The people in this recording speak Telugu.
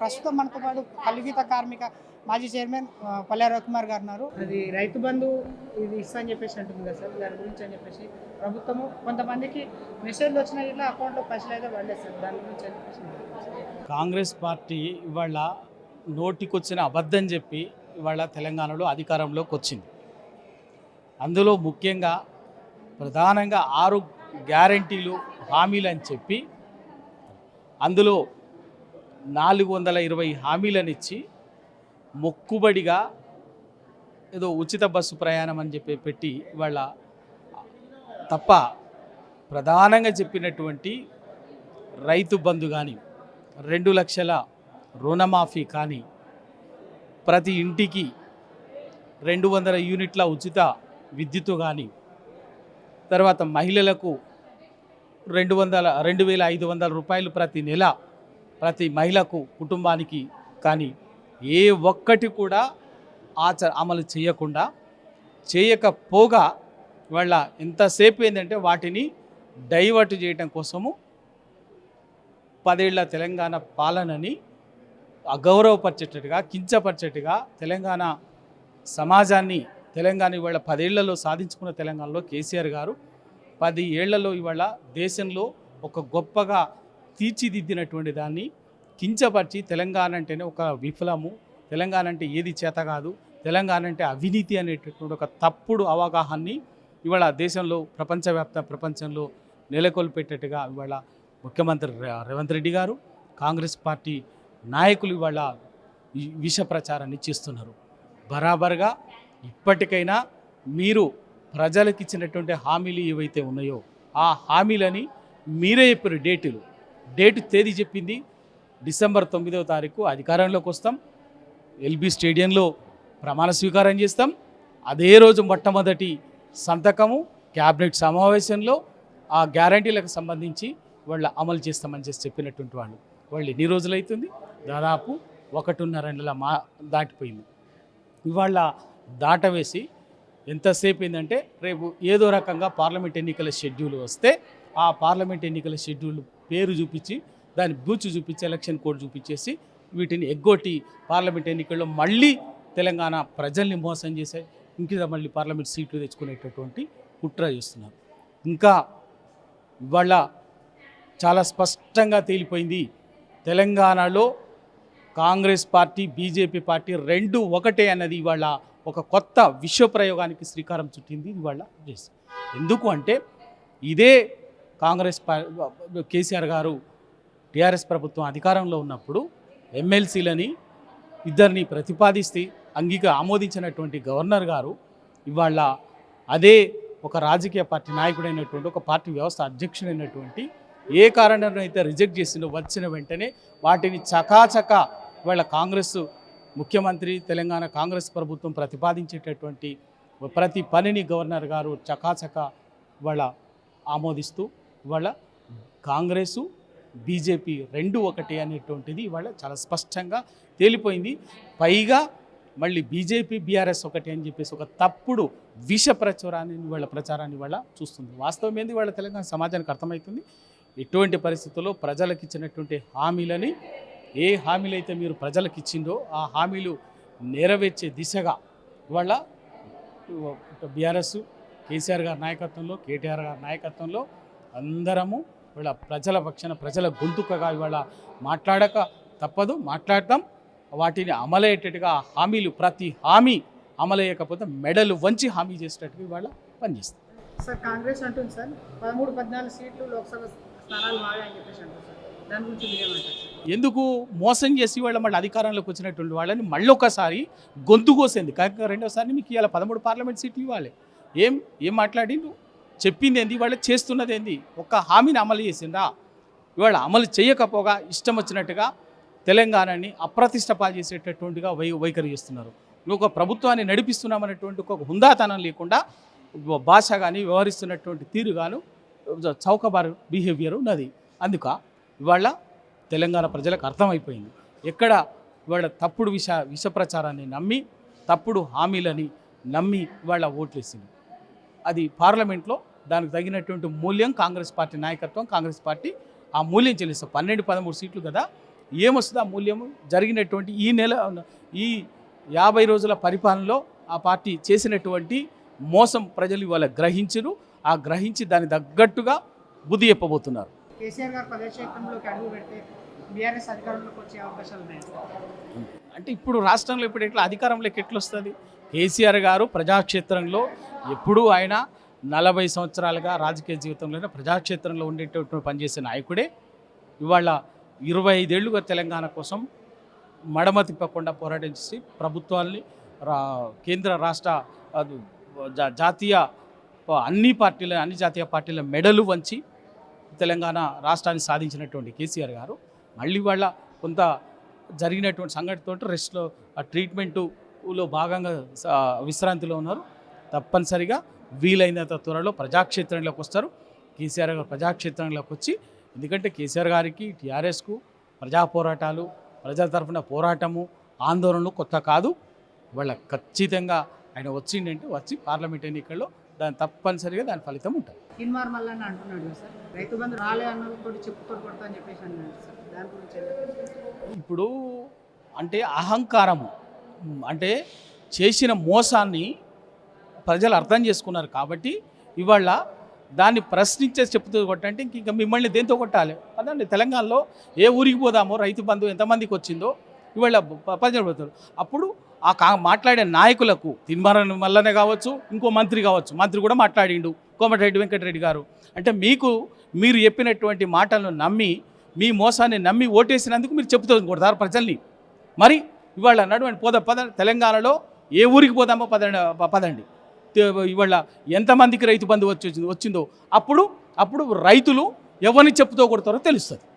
ప్రస్తుతం మనతో పాటు కలుగీత కార్మిక మాజీ చైర్మన్ పల్లె రవికుమార్ గారు ఉన్నారు. అది రైతు బంధు ఇది ఇస్తా అని చెప్పేసి అంటుంది కదా సార్, దాని గురించి అని చెప్పేసి ప్రభుత్వము కొంతమందికి మెసేజ్లు వచ్చినా ఇట్లా అకౌంట్లో పైసలు అయితే పడలేదు సార్, దాని గురించి అని చెప్పేసి. కాంగ్రెస్ పార్టీ ఇవాళ నోటికొచ్చిన అబద్ధం చెప్పి ఇవాళ తెలంగాణలో అధికారంలోకి వచ్చింది. అందులో ముఖ్యంగా ప్రధానంగా 6 గ్యారంటీలు హామీలు అని చెప్పి అందులో 420 హామీలనిచ్చి మొక్కుబడిగా ఏదో ఉచిత బస్సు ప్రయాణం అని చెప్పి పెట్టి ఇవాళ తప్ప ప్రధానంగా చెప్పినటువంటి రైతు బంధు కానీ 2 లక్షల రుణమాఫీ కానీ ప్రతి ఇంటికి 200 యూనిట్ల ఉచిత విద్యుత్ కానీ తర్వాత మహిళలకు 2,500 రూపాయలు ప్రతి నెల ప్రతి మహిళకు కుటుంబానికి కానీ ఏ ఒక్కటి కూడా అమలు చేయకపోగా వాళ్ళ ఎంతసేపు ఏంటంటే వాటిని డైవర్ట్ చేయడం కోసము 10 ఏళ్ల తెలంగాణ పాలనని అగౌరవపరిచేటట్టుగా కించపరిచేట్టుగా తెలంగాణ సమాజాన్ని తెలంగాణ ఇవాళ 10 ఏళ్లలో సాధించుకున్న తెలంగాణలో కేసీఆర్ గారు 10 ఏళ్లలో ఇవాళ దేశంలో ఒక గొప్పగా తీర్చిదిద్దినటువంటి దాన్ని కించపరిచి తెలంగాణ అంటేనే ఒక విఫలము, తెలంగాణ అంటే ఏది చేత కాదు, తెలంగాణ అంటే అవినీతి అనేటటువంటి ఒక తప్పుడు అవగాహాన్ని ఇవాళ దేశంలో ప్రపంచంలో నెలకొల్పేటట్టుగా ఇవాళ ముఖ్యమంత్రి రేవంత్ రెడ్డి గారు కాంగ్రెస్ పార్టీ నాయకులు ఇవాళ విష ప్రచారాన్ని చేస్తున్నారు. బరాబర్గా ఇప్పటికైనా మీరు ప్రజలకు ఇచ్చినటువంటి హామీలు ఏవైతే ఉన్నాయో ఆ హామీలని మీరే చెప్పారు. డేటు తేదీ చెప్పింది డిసెంబర్ 9వ తారీఖు అధికారంలోకి వస్తాం, ఎల్బీ స్టేడియంలో ప్రమాణ స్వీకారం చేస్తాం, అదే రోజు మొట్టమొదటి సంతకము క్యాబినెట్ సమావేశంలో ఆ గ్యారంటీలకు సంబంధించి వాళ్ళు అమలు చేస్తామని చెప్పినటువంటి వాళ్ళు ఎన్ని రోజులు అవుతుంది? దాదాపు 1.5 నెలల దాటిపోయింది. ఇవాళ దాటవేసి ఎంతసేపు ఏంటంటే రేపు ఏదో రకంగా పార్లమెంట్ ఎన్నికల షెడ్యూల్ వస్తే ఆ పార్లమెంట్ ఎన్నికల షెడ్యూల్ పేరు చూపించి దాని బూచు చూపించి ఎలక్షన్ కోడ్ చూపించేసి వీటిని ఎగ్గొట్టి పార్లమెంట్ ఎన్నికల్లో మళ్ళీ తెలంగాణ ప్రజల్ని మోసం చేసే ఇంకా మళ్ళీ పార్లమెంట్ సీట్లు తెచ్చుకునేటటువంటి కుట్ర చేస్తున్నారు. ఇంకా ఇవాళ చాలా స్పష్టంగా తేలిపోయింది, తెలంగాణలో కాంగ్రెస్ పార్టీ బీజేపీ పార్టీ 2 ఒకటే అన్నది ఇవాళ ఒక కొత్త విశ్వప్రయోగానికి శ్రీకారం చుట్టింది ఇవాళ చేసి. ఎందుకు అంటే ఇదే కాంగ్రెస్ కేసీఆర్ గారు టీఆర్ఎస్ ప్రభుత్వం అధికారంలో ఉన్నప్పుడు ఎమ్మెల్సీలని 2 ప్రతిపాదిస్తే ఆమోదించినటువంటి గవర్నర్ గారు ఇవాళ అదే ఒక రాజకీయ పార్టీ నాయకుడైనటువంటి ఒక పార్టీ వ్యవస్థ అధ్యక్షుడైనటువంటి ఏ కారణంలో అయితే రిజెక్ట్ చేసిందో వచ్చిన వెంటనే వాటిని చకాచకా ఇవాళ కాంగ్రెస్ ముఖ్యమంత్రి తెలంగాణ కాంగ్రెస్ ప్రభుత్వం ప్రతిపాదించేటటువంటి ప్రతి పనిని గవర్నర్ గారు చకాచకా ఇవాళ ఆమోదిస్తూ ఇవాళ కాంగ్రెసు బీజేపీ 2 ఒకటే అనేటువంటిది ఇవాళ చాలా స్పష్టంగా తేలిపోయింది. పైగా మళ్ళీ బీజేపీ బీఆర్ఎస్ ఒకటే అని చెప్పేసి ఒక తప్పుడు విష ప్రచారాన్ని ఇవాళ చూస్తుంది. వాస్తవం ఏంది ఇవాళ తెలంగాణ సమాజానికి అర్థమవుతుంది. ఎటువంటి పరిస్థితుల్లో ప్రజలకు ఇచ్చినటువంటి హామీలని ఏ హామీలు అయితే మీరు ప్రజలకు ఇచ్చిందో ఆ హామీలు నెరవేర్చే దిశగా ఇవాళ బీఆర్ఎస్ కేసీఆర్ గారి నాయకత్వంలో కేటీఆర్ గారి నాయకత్వంలో అందరము ఇవాళ ప్రజల పక్షాన ప్రజల గొంతుకగా ఇవాళ మాట్లాడక తప్పదు, మాట్లాడతాం. వాటిని అమలయ్యేటట్టుగా హామీలు ప్రతి హామీ అమలయ్యకపోతే మెడలు వంచి హామీ చేసేటట్టుగా ఇవాళ పనిచేస్తాం. సార్ కాంగ్రెస్ అంటుంది సార్ 13-14 సీట్లు లోక్సభ స్థానాలు మారాయని చెప్పేసి అంటారు సార్, దాని గురించి మీరేమంటారు? ఎందుకు మోసం చేసి వాళ్ళ మళ్ళీ అధికారంలోకి వచ్చినటువంటి వాళ్ళని మళ్ళీ ఒకసారి గొంతు కోసేంది. కాక రెండోసారి మీకు ఇవాళ 13 పార్లమెంట్ సీట్లు ఇవ్వాలి. ఏం మాట్లాడి చెప్పింది ఏంది, వాళ్ళు చేస్తున్నది ఏంది? ఒక్క హామీని అమలు చేసిందా? ఇవాళ అమలు చేయకపోగా ఇష్టం వచ్చినట్టుగా తెలంగాణని అప్రతిష్ట పాల్చేసేటటువంటిగా వైఖరి చేస్తున్నారు. ఒక ప్రభుత్వాన్ని నడిపిస్తున్నామనేటువంటి ఒక హుందాతనం లేకుండా భాష కానీ వ్యవహరిస్తున్నటువంటి తీరు గాను చౌకబారు బిహేవియర్ ఉన్నది. అందుక ఇవాళ తెలంగాణ ప్రజలకు అర్థమైపోయింది. ఎక్కడ ఇవాళ తప్పుడు విష ప్రచారాన్ని నమ్మి తప్పుడు హామీలని నమ్మి ఇవాళ ఓట్లేసింది. అది పార్లమెంట్లో దానికి తగినటువంటి మూల్యం కాంగ్రెస్ పార్టీ నాయకత్వం కాంగ్రెస్ పార్టీ ఆ మూల్యం చెల్లిస్తారు. 12-13 సీట్లు కదా, ఏమొస్తుంది ఆ మూల్యము? జరిగినటువంటి ఈ 50 రోజుల పరిపాలనలో ఆ పార్టీ చేసినటువంటి మోసం ప్రజలు ఇవాళ గ్రహించరు. ఆ గ్రహించి దానికి తగ్గట్టుగా బుద్ధి చెప్పబోతున్నారు. కేసీఆర్ గారు ప్రజాక్షేత్రంలోకి అడుగు పెడితే బీఆర్ఎస్ అధికారంలోకి వచ్చే అవకాశాలు ఉన్నాయి. అంటే ఇప్పుడు రాష్ట్రంలో ఇప్పుడు ఎట్లా అధికారంలోకి ఎట్లా వస్తుంది? కేసీఆర్ గారు ప్రజాక్షేత్రంలో ఎప్పుడూ ఆయన 40 సంవత్సరాలుగా రాజకీయ జీవితంలోనే ప్రజాక్షేత్రంలో ఉండేటటువంటి పనిచేసే నాయకుడే. ఇవాళ 25 ఏళ్లుగా తెలంగాణ కోసం మడమ తిప్పకుండా పోరాటం చేసి ప్రభుత్వాల్ని కేంద్ర రాష్ట్ర జాతీయ అన్ని జాతీయ పార్టీల మెడలు వంచి తెలంగాణ రాష్ట్రాన్ని సాధించినటువంటి కేసీఆర్ గారు మళ్ళీ వాళ్ళ కొంత జరిగినటువంటి సంఘటనతో రెస్ట్లో ట్రీట్మెంటులో భాగంగా విశ్రాంతిలో ఉన్నారు. తప్పనిసరిగా వీలైనంత త్వరలో ప్రజాక్షేత్రంలోకి వస్తారు. కేసీఆర్ గారు ప్రజాక్షేత్రంలోకి వచ్చి, ఎందుకంటే కేసీఆర్ గారికి టీఆర్ఎస్కు ప్రజా పోరాటాలు, ప్రజల తరఫున పోరాటము, ఆందోళనలు కొత్త కాదు. వాళ్ళ ఖచ్చితంగా ఆయన వచ్చిందంటే వచ్చి పార్లమెంట్ ఎన్నికల్లో దాని తప్పనిసరిగా దాని ఫలితం ఉంటుంది. కిన్మార్ మల్లన్న అంటున్నాడు కదా సార్, రైతు బంధు రాలే అన్నతో చెప్పుతో కొడతా అని చెప్పేసి అన్నాడు సార్. దాని గురించి ఇప్పుడు అంటే అహంకారము, అంటే చేసిన మోసాన్ని ప్రజలు అర్థం చేసుకున్నారు కాబట్టి ఇవాళ దాన్ని ప్రశ్నించే చెప్తూ కొట్టంటే ఇంకా మిమ్మల్ని దేంతో కొట్టాలి? అదండి, తెలంగాణలో ఏ ఊరికి పోదామో రైతు బంధు ఎంతమందికి వచ్చిందో ఇవాళ ప్రజలు పోతారు. అప్పుడు మాట్లాడే నాయకులకు తిన్మారన్ మల్లనే కావచ్చు, ఇంకో మంత్రి కావచ్చు, మంత్రి కూడా మాట్లాడిండు కోమటిరెడ్డి వెంకటరెడ్డి గారు. అంటే మీరు చెప్పినటువంటి మాటలను నమ్మి, మీ మోసాన్ని నమ్మి ఓటేసినందుకు మీరు చెప్తూ కొడతారు ప్రజల్ని. మరి ఇవాళ నడువండి పద తెలంగాణలో ఏ ఊరికి పోదామో పదండి. ఇవాళ ఎంతమందికి రైతు బంధు వచ్చిందో అప్పుడు రైతులు ఎవరిని చెప్పుతో కొడతారో తెలుస్తుంది.